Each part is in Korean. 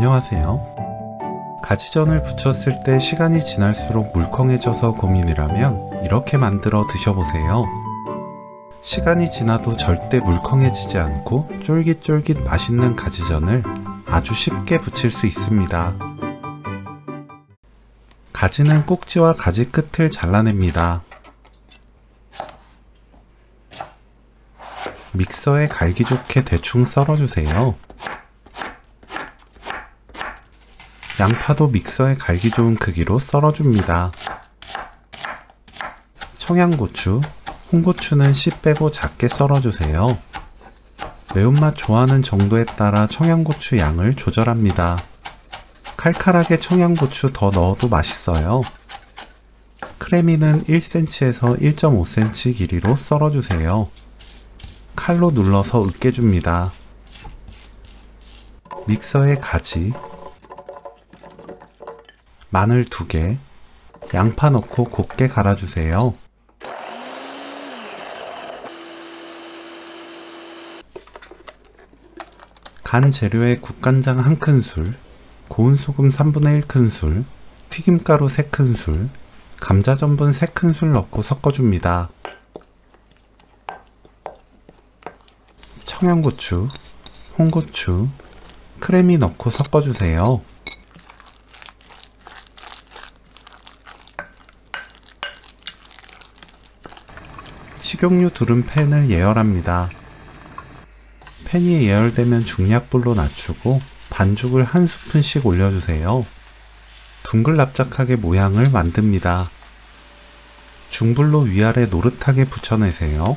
안녕하세요. 가지전을 부쳤을 때 시간이 지날수록 물컹해져서 고민이라면 이렇게 만들어 드셔보세요. 시간이 지나도 절대 물컹해지지 않고 쫄깃쫄깃 맛있는 가지전을 아주 쉽게 부칠 수 있습니다. 가지는 꼭지와 가지 끝을 잘라냅니다. 믹서에 갈기 좋게 대충 썰어주세요. 양파도 믹서에 갈기 좋은 크기로 썰어줍니다. 청양고추, 홍고추는 씨 빼고 작게 썰어주세요. 매운맛 좋아하는 정도에 따라 청양고추 양을 조절합니다. 칼칼하게 청양고추 더 넣어도 맛있어요. 크래미는 1cm에서 1.5cm 길이로 썰어주세요. 칼로 눌러서 으깨줍니다. 믹서에 가지, 마늘 2개, 양파 넣고 곱게 갈아주세요. 간 재료에 국간장 1큰술, 고운 소금 1/3 큰술, 튀김가루 3큰술, 감자전분 3큰술 넣고 섞어줍니다. 청양고추, 홍고추, 크래미 넣고 섞어주세요. 식용유 두른 팬을 예열합니다. 팬이 예열되면 중약불로 낮추고 반죽을 1스푼씩 올려주세요. 둥글납작하게 모양을 만듭니다. 중불로 위아래 노릇하게 붙여내세요.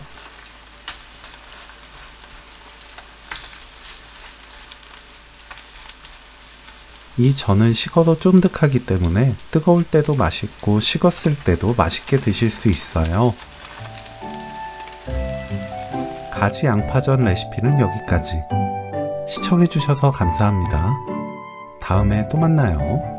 이 전은 식어도 쫀득하기 때문에 뜨거울 때도 맛있고 식었을 때도 맛있게 드실 수 있어요. 가지 양파전 레시피는 여기까지. 시청해주셔서 감사합니다. 다음에 또 만나요.